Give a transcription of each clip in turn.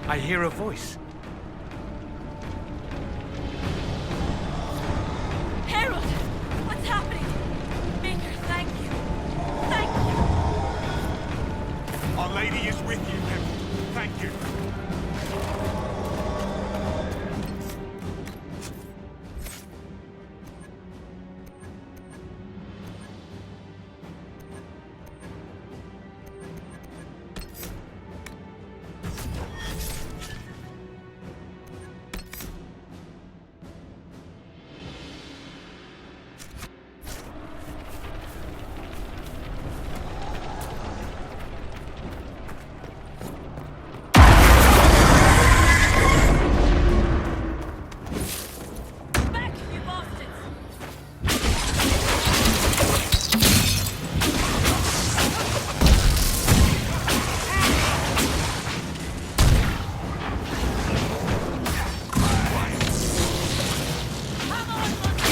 I hear a voice. Harold! What's happening? Maker, thank you. Thank you. Our Lady is with you, Harold. Thank you. Back, you bastards! Come on, monster!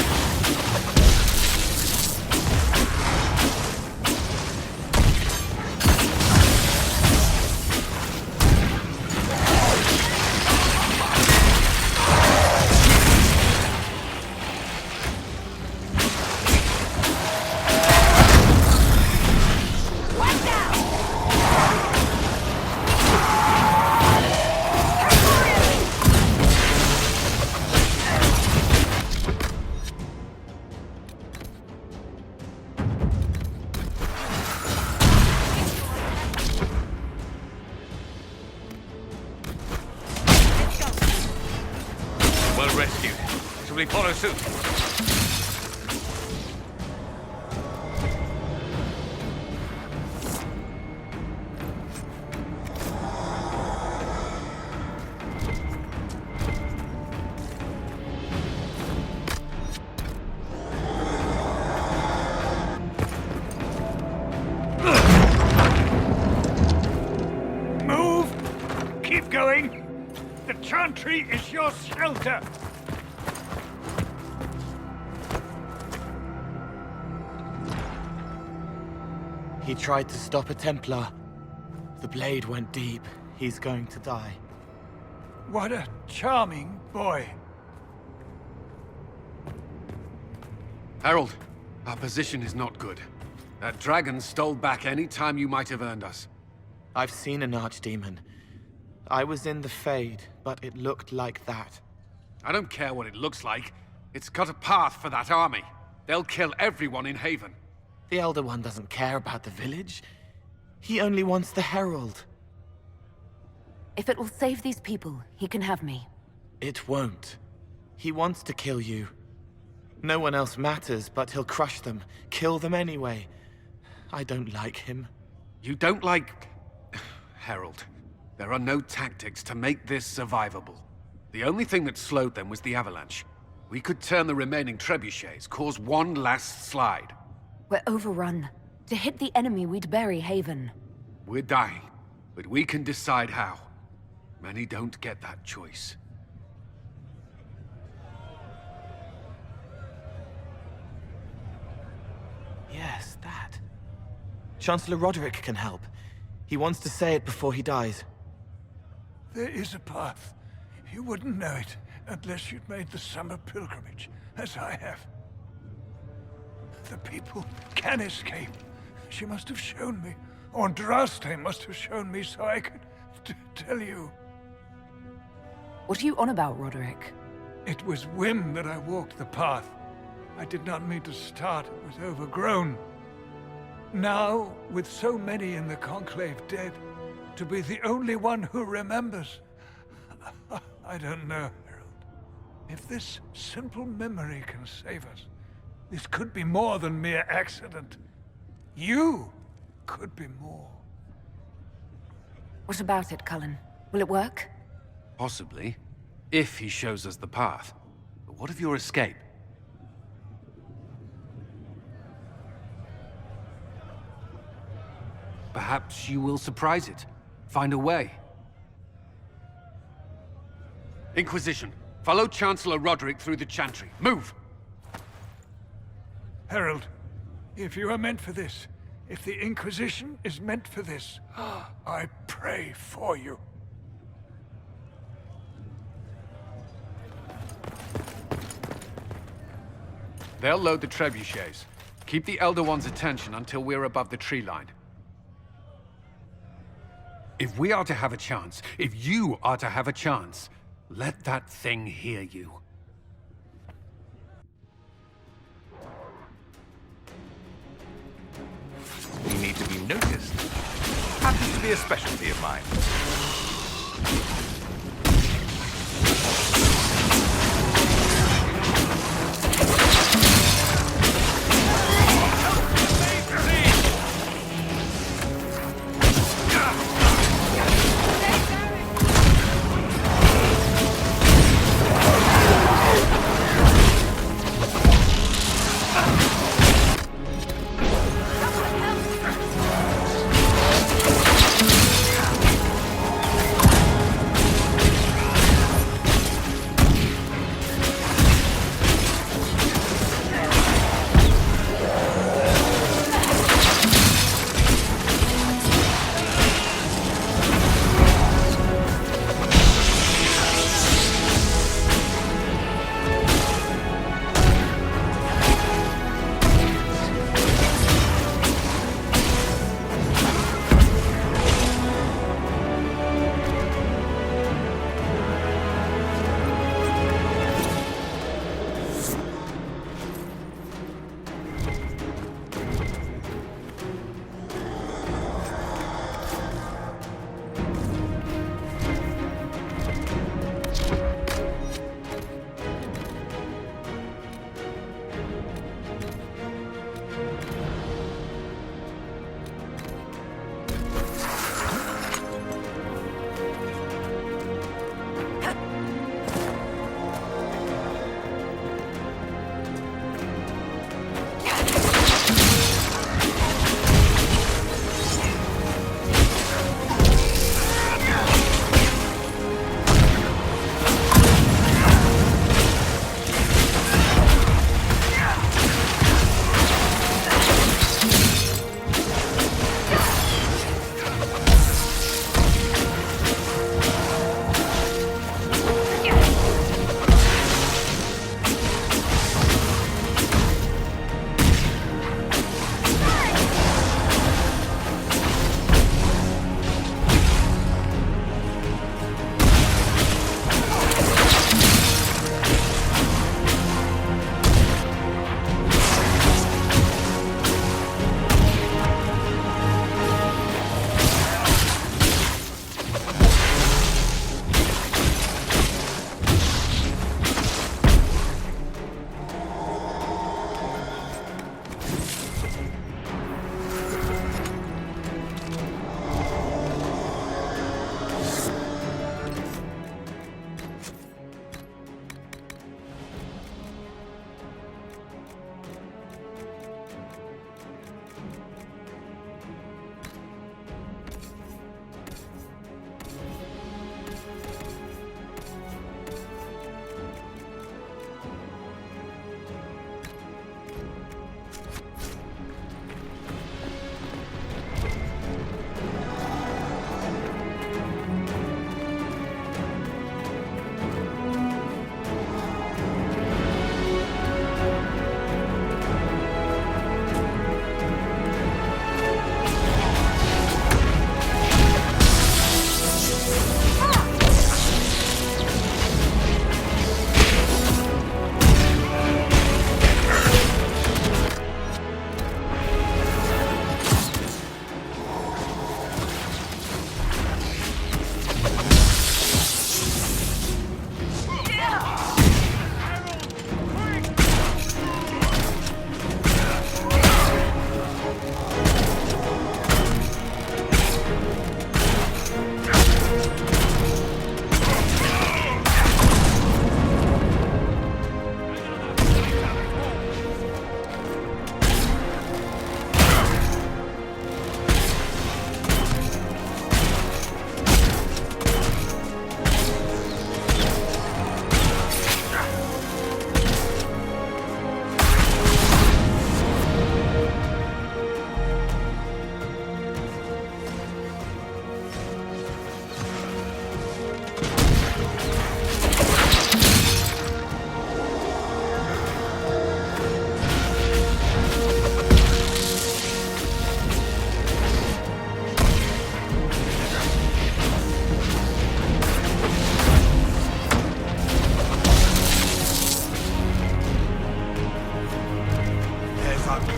Right now! Well rescued. Shall we follow suit? Move! Keep going! The Chantry is your shelter! He tried to stop a Templar. The blade went deep. He's going to die. What a charming boy. Harold, our position is not good. That dragon stole back any time you might have earned us. I've seen an archdemon. I was in the Fade, but it looked like that. I don't care what it looks like. It's got a path for that army. They'll kill everyone in Haven. The Elder One doesn't care about the village. He only wants the Herald. If it will save these people, he can have me. It won't. He wants to kill you. No one else matters, but he'll crush them, kill them anyway. I don't like him. You don't like... Harold, there are no tactics to make this survivable. The only thing that slowed them was the avalanche. We could turn the remaining trebuchets, cause one last slide. We're overrun. To hit the enemy, we'd bury Haven. We're dying, but we can decide how. Many don't get that choice. Yes, that. Chancellor Roderick can help. He wants to say it before he dies. There is a path. You wouldn't know it unless you'd made the summer pilgrimage, as I have. The people can escape. She must have shown me. Or Andraste must have shown me so I could tell you. What are you on about, Roderick? It was whim that I walked the path. I did not mean to start. It was overgrown. Now, with so many in the Conclave dead, to be the only one who remembers... I don't know, Harold. If this simple memory can save us, this could be more than mere accident. You could be more. What about it, Cullen? Will it work? Possibly, if he shows us the path. But what of your escape? Perhaps you will surprise it. Find a way. Inquisition, follow Chancellor Roderick through the Chantry. Move! Harold, if you are meant for this, if the Inquisition is meant for this, I pray for you. They'll load the trebuchets. Keep the Elder One's attention until we're above the tree line. If we are to have a chance, if you are to have a chance, let that thing hear you. You need to be noticed. Happens to be a specialty of mine.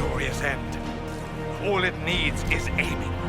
glorious end. All it needs is aiming.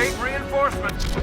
Await reinforcements.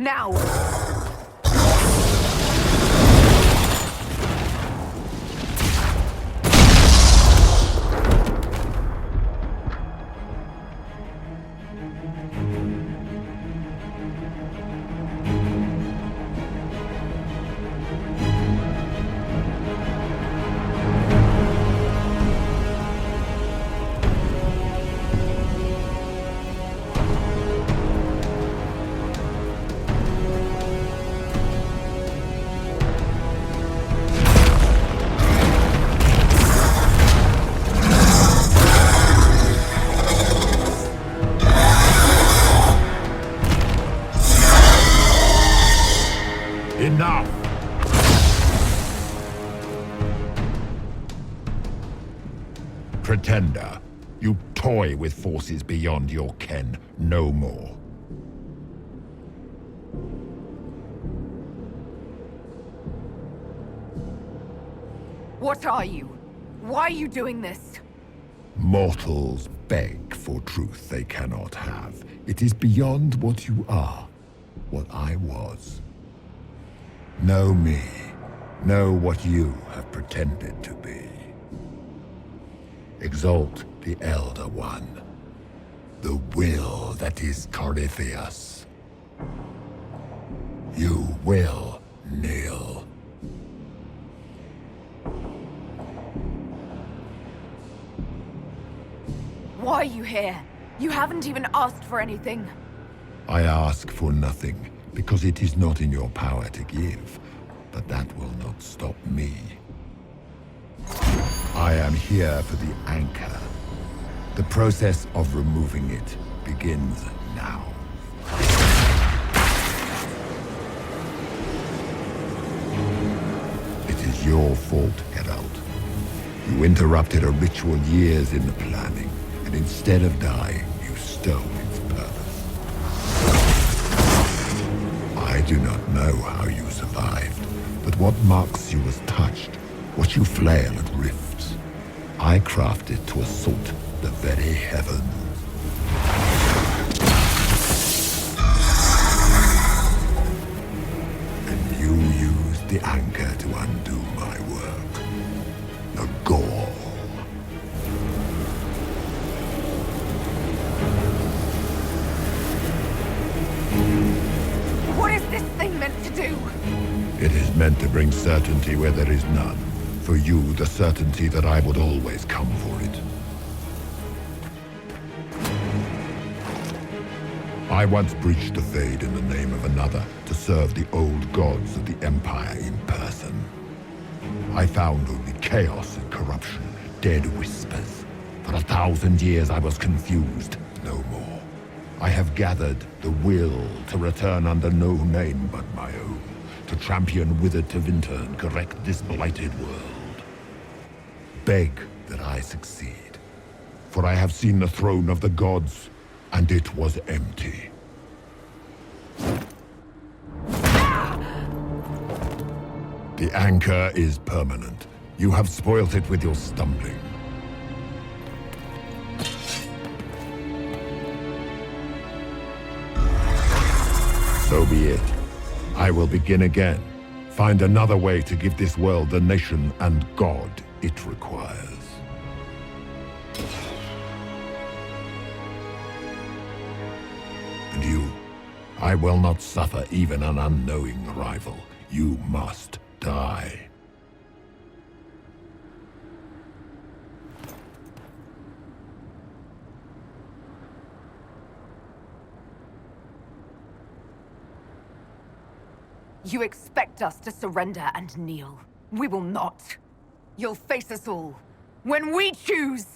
Now! Enough! Pretender, you toy with forces beyond your ken no more. What are you? Why are you doing this? Mortals beg for truth they cannot have. It is beyond what you are, what I was. Know me. Know what you have pretended to be. Exalt the Elder One. The will that is Corypheus. You will kneel. Why are you here? You haven't even asked for anything. I ask for nothing, because it is not in your power to give. But that will not stop me. I am here for the anchor. The process of removing it begins now. It is your fault, Geralt. You interrupted a ritual years in the planning, and instead of dying, you stole its purpose. I do not know how you survived, but what marks you as touched, what you flail at rifts, I crafted to assault the very heavens. And you used the anchor to undo my work. The gore. What is this thing meant to do? It is meant to bring certainty where there is none. For you, the certainty that I would always come for it. I once breached the Fade in the name of another to serve the old gods of the Empire in person. I found only chaos and corruption, dead whispers. For 1,000 years I was confused, no more. I have gathered the will to return under no name but my own, to champion Withered Tevinter and correct this blighted world. Beg that I succeed, for I have seen the throne of the gods, and it was empty. The anchor is permanent. You have spoilt it with your stumbling. So be it. I will begin again. Find another way to give this world the nation and God it requires. And you, I will not suffer even an unknowing rival. You must die. You expect us to surrender and kneel. We will not. You'll face us all. When we choose!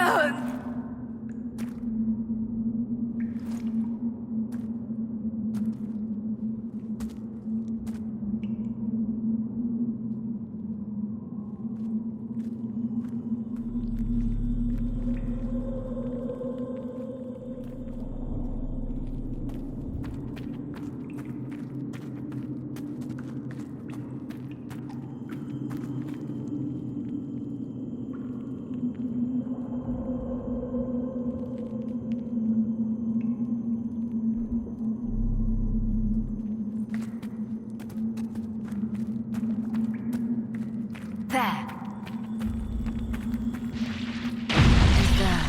There. Who's there?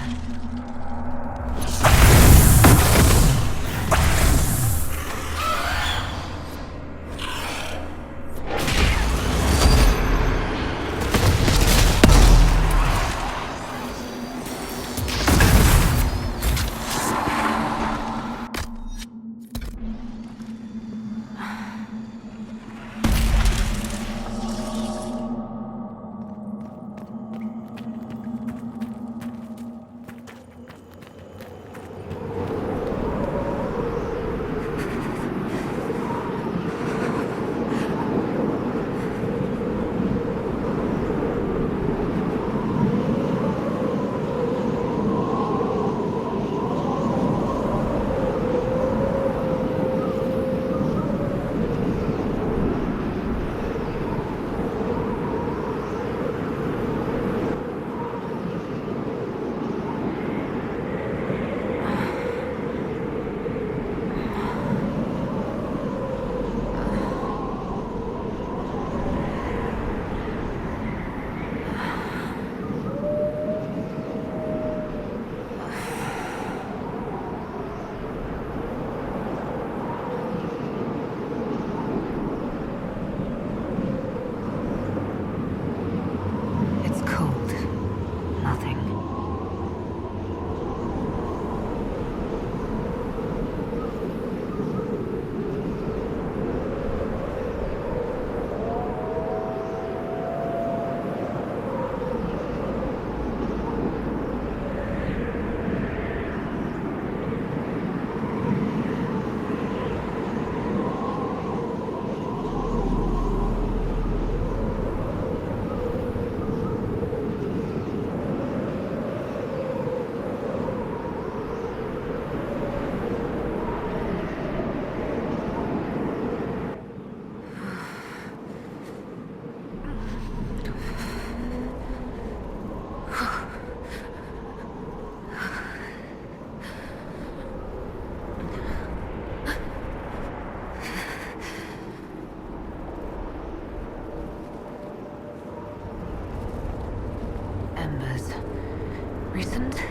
It's cold. Nothing. Embers. Recent?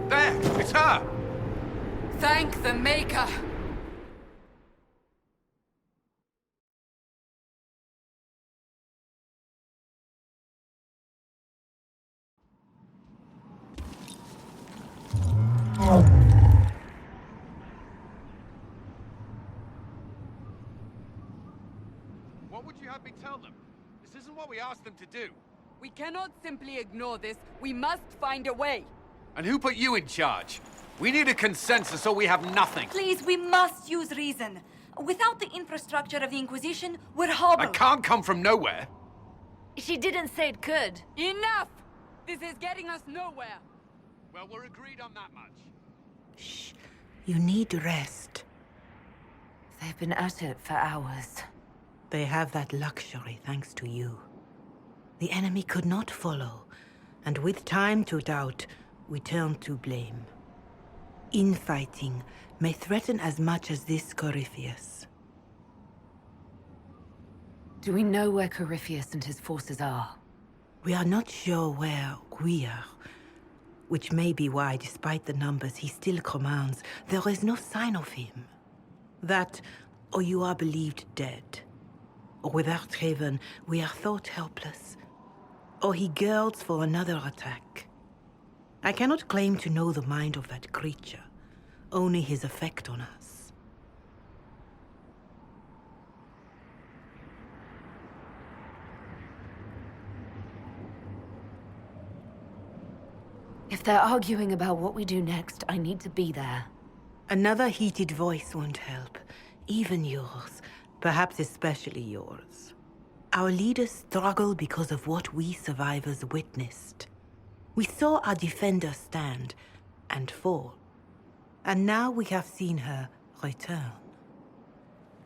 There! It's her! Thank the Maker! What would you have me tell them? This isn't what we asked them to do. We cannot simply ignore this. We must find a way. And who put you in charge? We need a consensus or we have nothing. Please, we must use reason. Without the infrastructure of the Inquisition, we're I hobbled. can't come from nowhere. She didn't say it could. Enough! This is getting us nowhere. Well, we're agreed on that much. Shh. You need rest. They've been at it for hours. They have that luxury thanks to you. The enemy could not follow, and with time to doubt, we turn to blame. Infighting may threaten as much as this Corypheus. Do we know where Corypheus and his forces are? We are not sure where we are, which may be why, despite the numbers he still commands, there is no sign of him. That, or you are believed dead. Or without Haven, we are thought helpless. Or he girds for another attack. I cannot claim to know the mind of that creature, only his effect on us. If they're arguing about what we do next, I need to be there. Another heated voice won't help. Even yours. Perhaps especially yours. Our leaders struggle because of what we survivors witnessed. We saw our defender stand and fall. And now we have seen her return.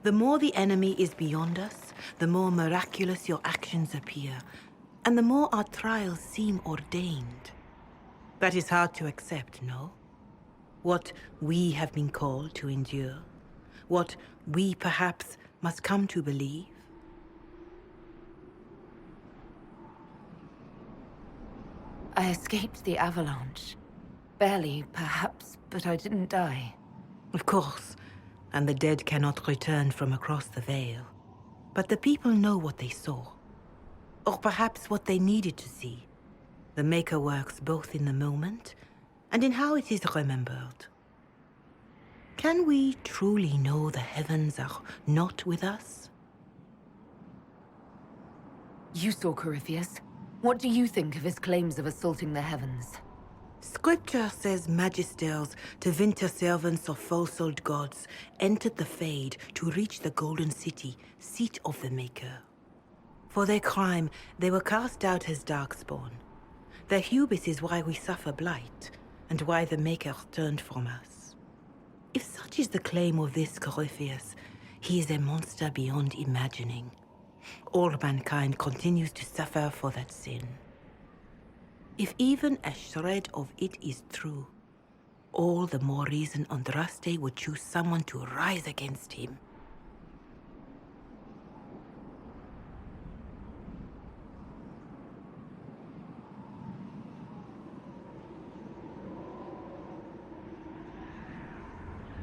The more the enemy is beyond us, the more miraculous your actions appear, and the more our trials seem ordained. That is hard to accept, no? What we have been called to endure. What we perhaps must come to believe. I escaped the avalanche. Barely, perhaps, but I didn't die. Of course, and the dead cannot return from across the veil. But the people know what they saw. Or perhaps what they needed to see. The Maker works both in the moment and in how it is remembered. Can we truly know the heavens are not with us? You saw Corypheus. What do you think of his claims of assaulting the heavens? Scripture says magisters, divinter servants of false-old gods, entered the Fade to reach the Golden City, seat of the Maker. For their crime, they were cast out as Darkspawn. Their hubris is why we suffer blight, and why the Maker turned from us. If such is the claim of this Corypheus, he is a monster beyond imagining. All mankind continues to suffer for that sin. If even a shred of it is true, all the more reason Andraste would choose someone to rise against him.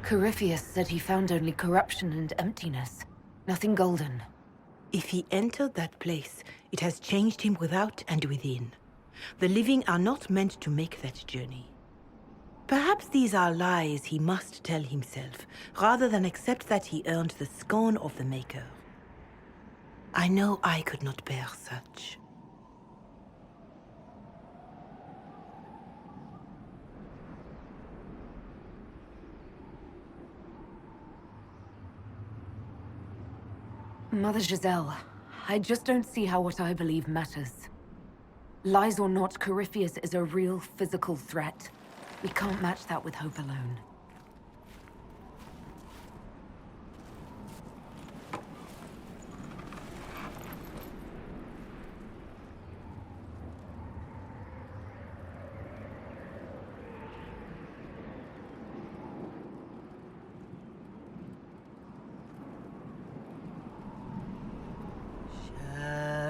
Corypheus said he found only corruption and emptiness. Nothing golden. If he entered that place, it has changed him without and within. The living are not meant to make that journey. Perhaps these are lies he must tell himself, rather than accept that he earned the scorn of the Maker. I know I could not bear such. Mother Giselle, I just don't see how what I believe matters. Lies or not, Corypheus is a real physical threat. We can't match that with hope alone.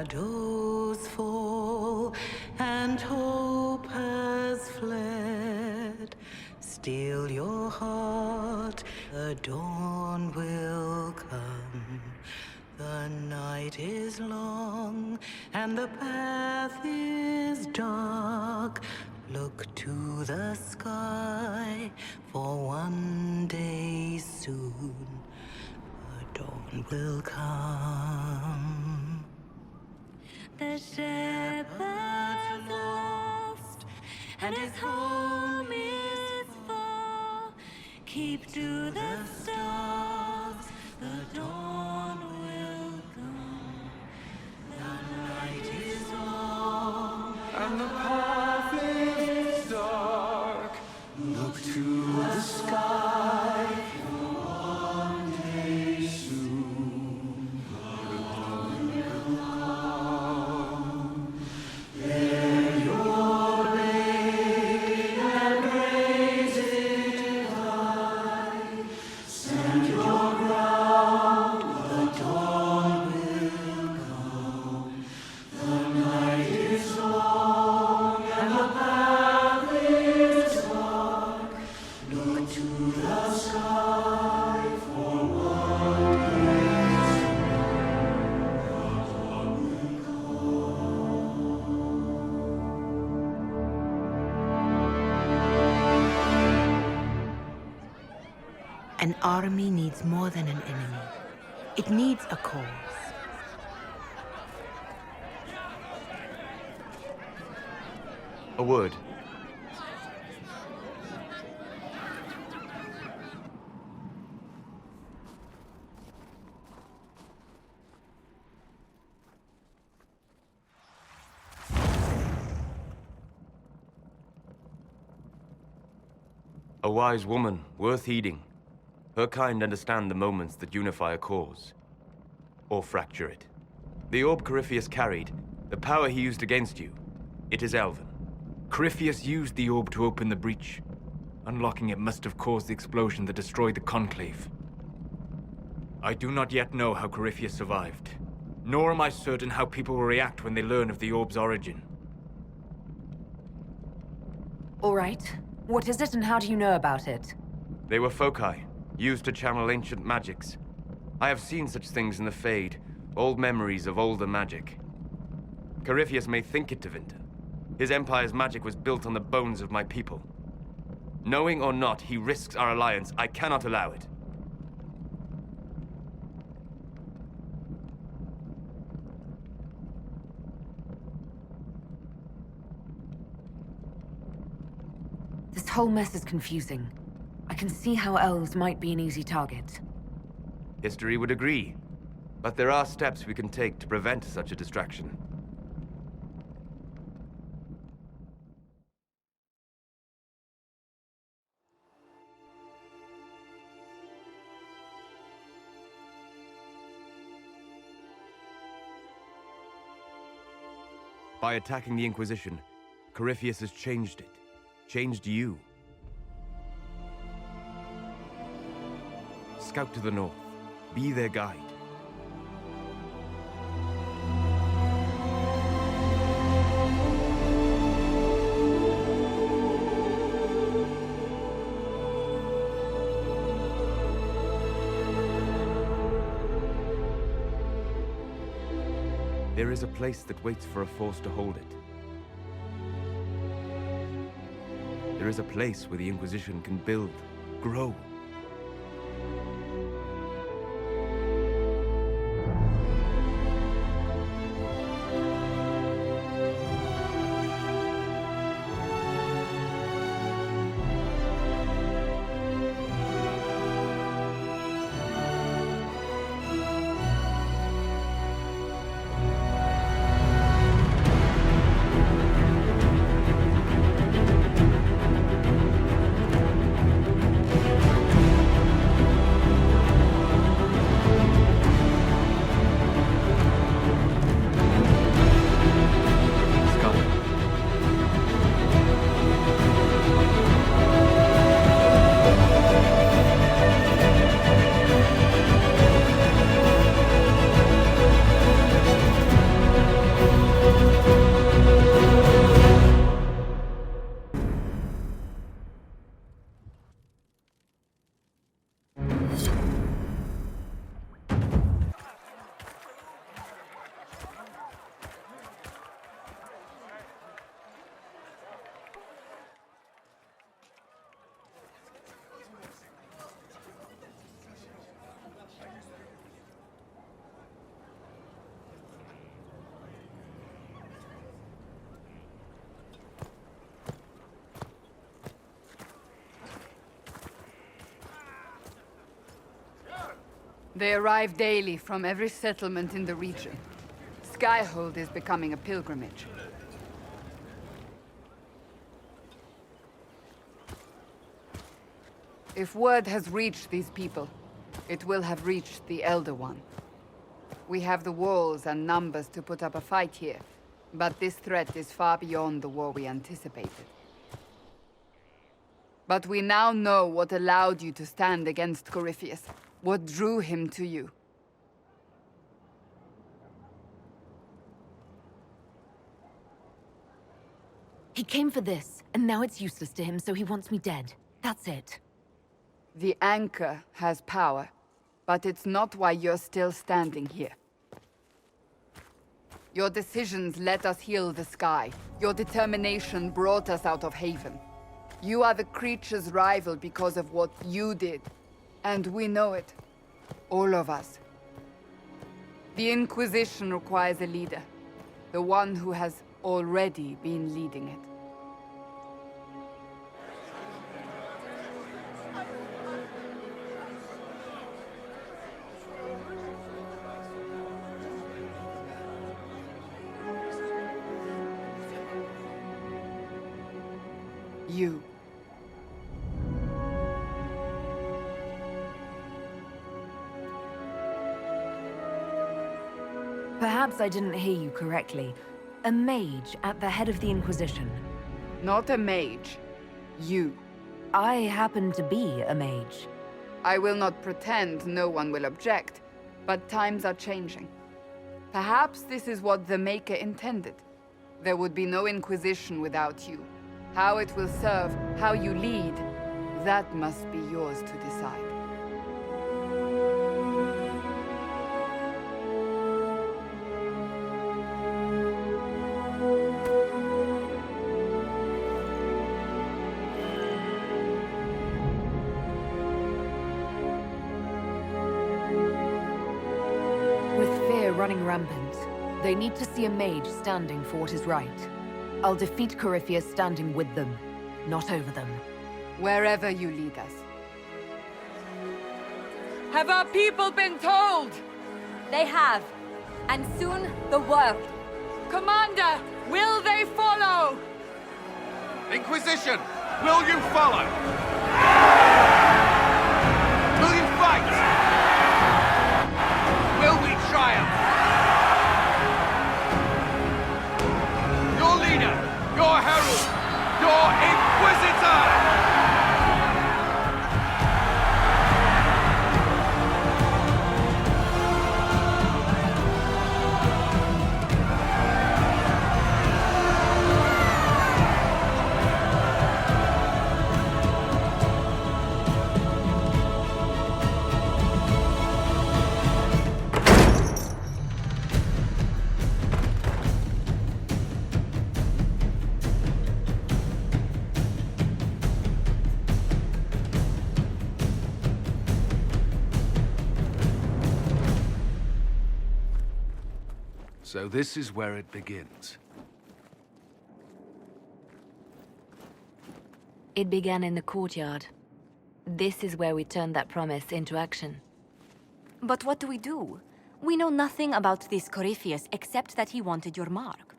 Shadows fall and hope has fled. Still your heart, the dawn will come. The night is long and the path is dark. Look to the sky, for one day soon the dawn will come. The shepherd's lost, and his home is far. Keep to the stars, the dawn will come. The night is long, And the path is dark. Look to the sky. One day soon, the dawn will come. There your blade and raise it high. Stand your ground An army needs more than an enemy. It needs a cause. A word. A wise woman, worth heeding. Her kind understand the moments that unify a cause. Or fracture it. The orb Corypheus carried, the power he used against you, it is Elven. Corypheus used the orb to open the breach. Unlocking it must have caused the explosion that destroyed the Conclave. I do not yet know how Corypheus survived, nor am I certain how people will react when they learn of the orb's origin. All right. What is it and how do you know about it? They were foci, used to channel ancient magics. I have seen such things in the Fade, old memories of older magic. Corypheus may think it Tevinter. His empire's magic was built on the bones of my people. Knowing or not, he risks our alliance. I cannot allow it. This whole mess is confusing. I can see how elves might be an easy target. History would agree. But there are steps we can take to prevent such a distraction. By attacking the Inquisition, Corypheus has changed it. Changed you. Scout to the north. Be their guide. There is a place that waits for a force to hold it. There is a place where the Inquisition can build, grow. They arrive daily from every settlement in the region. Skyhold is becoming a pilgrimage. If word has reached these people, it will have reached the Elder One. We have the walls and numbers to put up a fight here, but this threat is far beyond the war we anticipated. But we now know what allowed you to stand against Corypheus, what drew him to you. He came for this, and now it's useless to him, so he wants me dead. That's it. The Anchor has power, but it's not why you're still standing here. Your decisions let us heal the sky. Your determination brought us out of Haven. You are the creature's rival because of what you did. And we know it. All of us. The Inquisition requires a leader. The one who has already been leading it. You. Perhaps I didn't hear you correctly. A mage at the head of the Inquisition. Not a mage. You. I happen to be a mage. I will not pretend no one will object, but times are changing. Perhaps this is what the Maker intended. There would be no Inquisition without you. How it will serve, how you lead, that must be yours to decide. With fear running rampant, they need to see a mage standing for what is right. I'll defeat Corypheus standing with them, not over them. Wherever you lead us. Have our people been told? They have. And soon, the world. Commander, will they follow? Inquisition, will you follow? Will you fight? Will we triumph? Your leader, your herald, your Inquisitor! So this is where it begins. It began in the courtyard. This is where we turned that promise into action. But what do? We know nothing about this Corypheus except that he wanted your mark.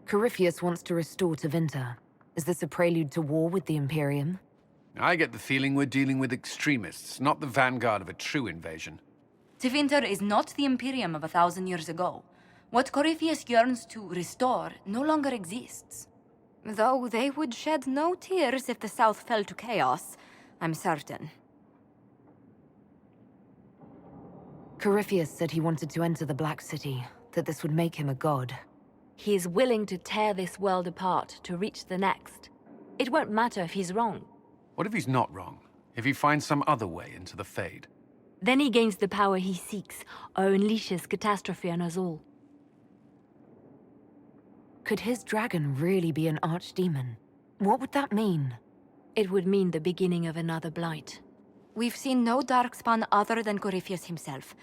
Corypheus wants to restore Tevinter. Is this a prelude to war with the Imperium? I get the feeling we're dealing with extremists, not the vanguard of a true invasion. Tevinter is not the Imperium of 1,000 years ago. What Corypheus yearns to restore no longer exists. Though they would shed no tears if the South fell to chaos, I'm certain. Corypheus said he wanted to enter the Black City, that this would make him a god. He is willing to tear this world apart to reach the next. It won't matter if he's wrong. What if he's not wrong? If he finds some other way into the Fade? Then he gains the power he seeks, or unleashes catastrophe on us all. Could his dragon really be an archdemon? What would that mean? It would mean the beginning of another blight. We've seen no Darkspawn other than Corypheus himself.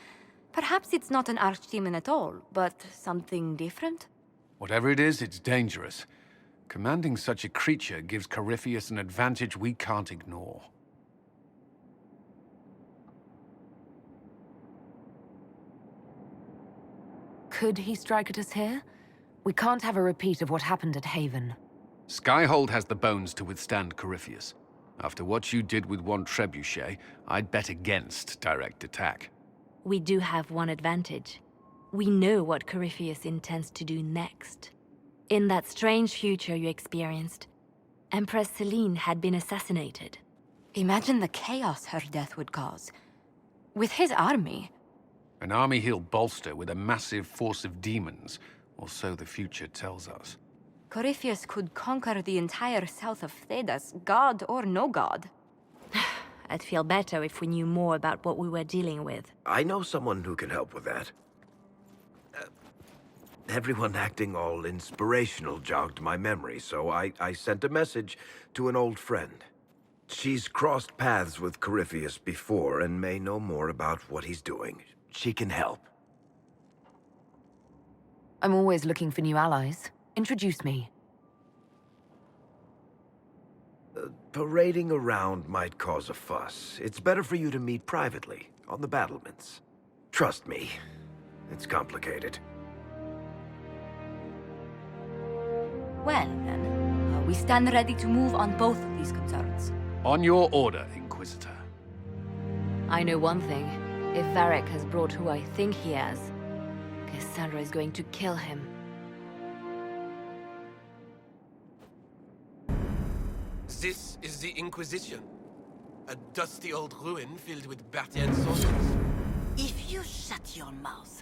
Perhaps it's not an archdemon at all, but something different? Whatever it is, it's dangerous. Commanding such a creature gives Corypheus an advantage we can't ignore. Could he strike at us here? We can't have a repeat of what happened at Haven. Skyhold has the bones to withstand Corypheus. After what you did with one trebuchet, I'd bet against direct attack. We do have one advantage. We know what Corypheus intends to do next. In that strange future you experienced, Empress Selene had been assassinated. Imagine the chaos her death would cause. With his army. An army he'll bolster with a massive force of demons, or so the future tells us. Corypheus could conquer the entire south of Thedas, god or no god. I'd feel better if we knew more about what we were dealing with. I know someone who can help with that. Everyone acting all inspirational jogged my memory, so I sent a message to an old friend. She's crossed paths with Corypheus before and may know more about what he's doing. She can help. I'm always looking for new allies. Introduce me. Parading around might cause a fuss. It's better for you to meet privately, on the battlements. Trust me, it's complicated. Well, then, we stand ready to move on both of these concerns. On your order, Inquisitor. I know one thing. If Varric has brought who I think he has, Cassandra is going to kill him. This is the Inquisition. A dusty old ruin filled with Bartian soldiers. If you shut your mouth,